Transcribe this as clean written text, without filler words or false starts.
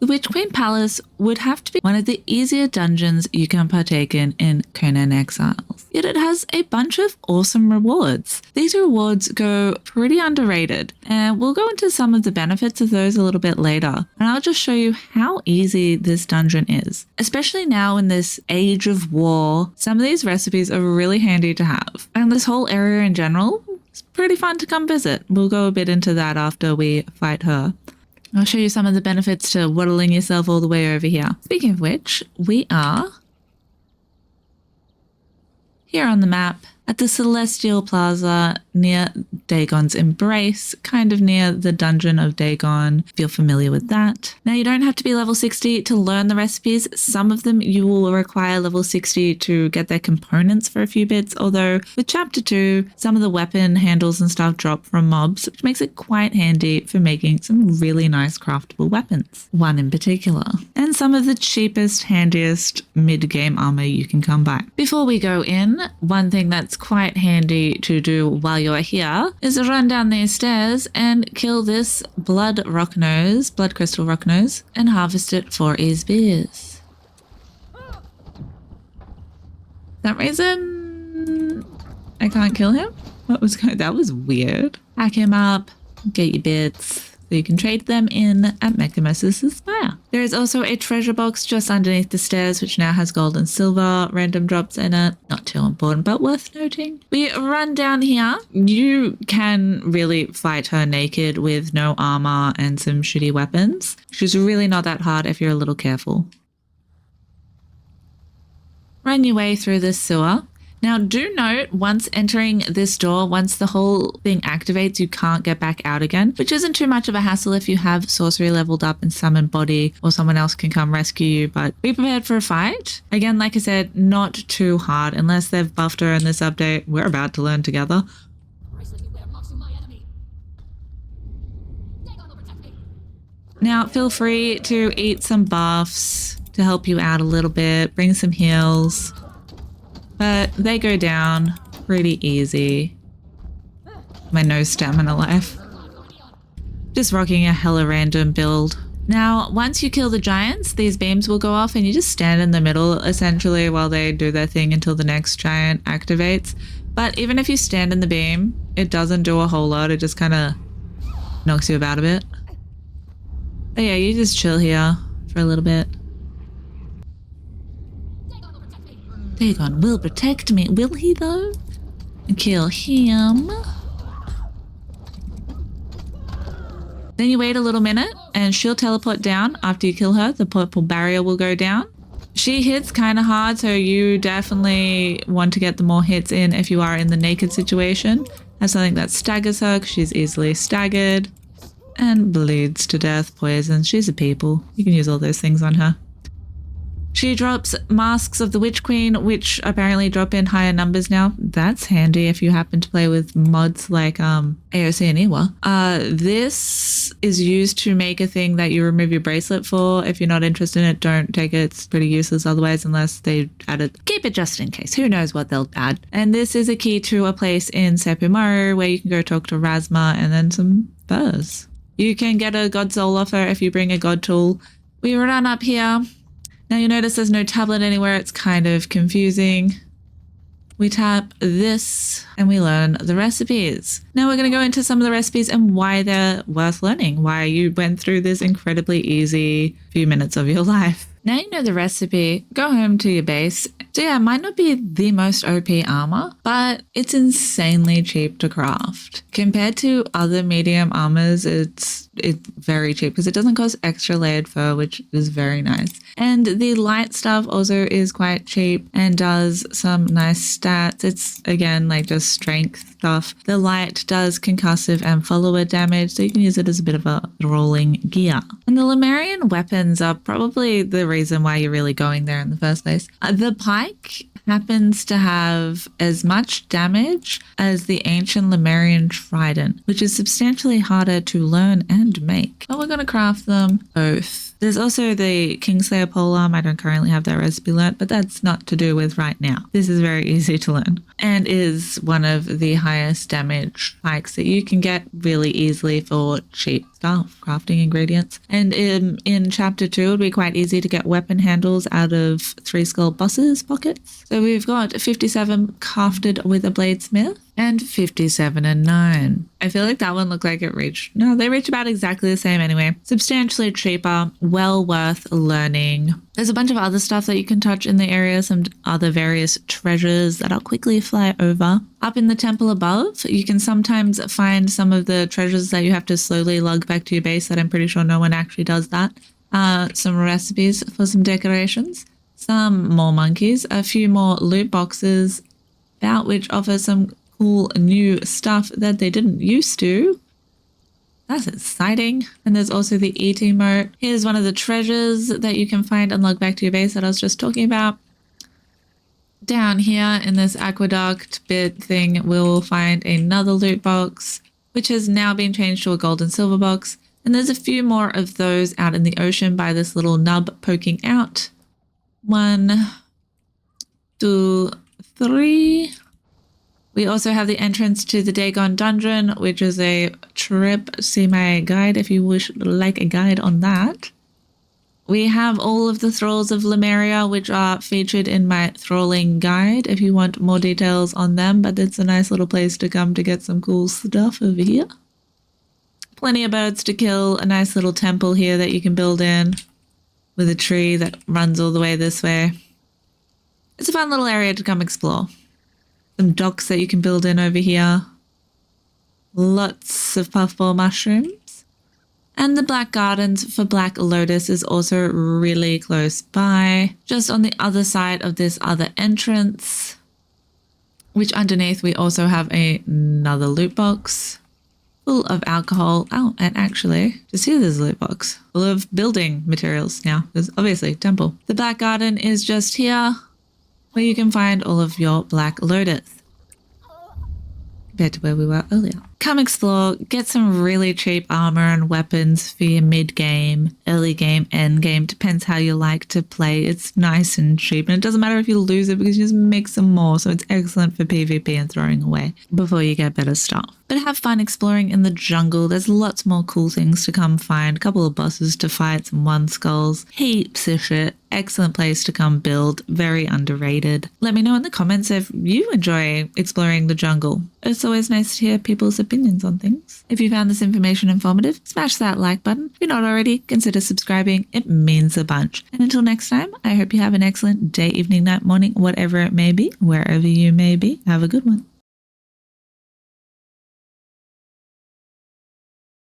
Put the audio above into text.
The Witch Queen Palace would have to be one of the easier dungeons you can partake in Conan Exiles. Yet it has a bunch of awesome rewards. These rewards go pretty underrated, and we'll go into some of the benefits of those a little bit later. And I'll just show you how easy this dungeon is. Especially now in this age of war, some of these recipes are really handy to have. And this whole area in general is pretty fun to come visit. We'll go a bit into that after we fight her. I'll show you some of the benefits to waddling yourself all the way over here. Speaking of which, we are here on the map at the Celestial Plaza near Dagon's Embrace, kind of near the Dungeon of Dagon, if you're familiar with that. Now, you don't have to be level 60 to learn the recipes. Some of them you will require level 60 to get their components for a few bits, although with Chapter 2, some of the weapon handles and stuff drop from mobs, which makes it quite handy for making some really nice craftable weapons. One in particular. And some of the cheapest, handiest mid-game armor you can come by. Before we go in, one thing that's quite handy to do while you're here is run down these stairs and kill this blood crystal rocknose, and harvest it for his beers. That reason I can't kill him? That was weird. Hack him up, get your bits, so you can trade them in at Mechamosis' Spire. There is also a treasure box just underneath the stairs, which now has gold and silver random drops in it. Not too important, but worth noting. We run down here. You can really fight her naked with no armor and some shitty weapons. She's really not that hard if you're a little careful. Run your way through this sewer. Now, do note, once entering this door, once the whole thing activates, you can't get back out again, which isn't too much of a hassle if you have sorcery leveled up and summon body, or someone else can come rescue you, but be prepared for a fight. Again, like I said, not too hard, unless they've buffed her in this update. We're about to learn together. Now, feel free to eat some buffs to help you out a little bit, bring some heals. But they go down pretty easy. My no stamina life. Just rocking a hella random build. Now, once you kill the giants, these beams will go off and you just stand in the middle essentially while they do their thing until the next giant activates. But even if you stand in the beam, it doesn't do a whole lot. It just kind of knocks you about a bit. But yeah, you just chill here for a little bit. Dagon will protect me. Will he though? Kill him. Then you wait a little minute and she'll teleport down after you kill her. The purple barrier will go down. She hits kind of hard, so you definitely want to get the more hits in if you are in the naked situation. Have something that staggers her because she's easily staggered. And bleeds to death, poison. She's a people. You can use all those things on her. She drops Masks of the Witch Queen, which apparently drop in higher numbers now. That's handy if you happen to play with mods like AOC and Iwa. This is used to make a thing that you remove your bracelet for. If you're not interested in it, don't take it. It's pretty useless otherwise unless they add it. Keep it just in case. Who knows what they'll add. And this is a key to a place in Seppumaru where you can go talk to Razma and then some furs. You can get a god soul off her if you bring a god tool. We run up here. Now you notice there's no tablet anywhere. It's kind of confusing. We tap this and we learn the recipes. Now we're going to go into some of the recipes and why they're worth learning, why you went through this incredibly easy few minutes of your life. Now you know the recipe, go home to your base. So yeah, it might not be the most OP armor, but it's insanely cheap to craft. Compared to other medium armors, it's very cheap because it doesn't cost extra layered fur, which is very nice. And the light stuff also is quite cheap and does some nice stats. It's again like just strength stuff. The light does concussive and follower damage, so you can use it as a bit of a rolling gear. And the Lemurian weapons are probably the reason why you're really going there in the first place. The pike happens to have as much damage as the ancient Lemurian trident, which is substantially harder to learn and make. But we're going to craft them both There's also the Kingslayer polearm. I don't currently have that recipe learnt, but that's not to do with right now. This is very easy to learn and is one of the highest damage pikes that you can get really easily for cheap stuff, crafting ingredients. And in chapter 2, it would be quite easy to get weapon handles out of 3 skull bosses pockets. So we've got 57 crafted with a bladesmith and 57 and 9. I feel like that one looked like it reached, no, they reach about exactly the same anyway. Substantially cheaper, well worth learning. There's a bunch of other stuff that you can touch in the area, some other various treasures that I'll quickly fly over. Up in the temple above, you can sometimes find some of the treasures that you have to slowly lug back to your base that I'm pretty sure no one actually does that. Some recipes for some decorations, some more monkeys, a few more loot boxes, about which offer some cool new stuff that they didn't used to. That's exciting. And there's also the eat emote. Here's one of the treasures that you can find and log back to your base that I was just talking about. Down here in this aqueduct bit thing, we'll find another loot box, which has now been changed to a gold and silver box. And there's a few more of those out in the ocean by this little nub poking out. 1, 2, 3. We also have the entrance to the Dagon dungeon, which is a trip. See my guide if you wish like a guide on that. We have all of the thralls of Lemuria, which are featured in my thralling guide if you want more details on them, but it's a nice little place to come to get some cool stuff over here. Plenty of birds to kill, a nice little temple here that you can build in with a tree that runs all the way this way. It's a fun little area to come explore. Some docks that you can build in over here. Lots of puffball mushrooms. And the Black Gardens for Black Lotus is also really close by, just on the other side of this other entrance, which underneath we also have another loot box full of alcohol. Oh, and actually, just here there's a loot box full of building materials now. There's obviously temple. The Black Garden is just here, where you can find all of your Black Lotus, compared to where we were earlier. Come explore, get some really cheap armor and weapons for your mid-game, early game, end game, depends how you like to play. It's nice and cheap, and it doesn't matter if you lose it because you just make some more, so it's excellent for PvP and throwing away before you get better stuff. But have fun exploring in the jungle. There's lots more cool things to come find. A couple of bosses to fight, some 1 skulls, heaps of shit. Excellent place to come build. Very underrated. Let me know in the comments if you enjoy exploring the jungle. It's always nice to hear people's opinions on things. If you found this information informative, smash that like button. If you're not already, consider subscribing. It means a bunch. And until next time, I hope you have an excellent day, evening, night, morning, whatever it may be, wherever you may be. Have a good one.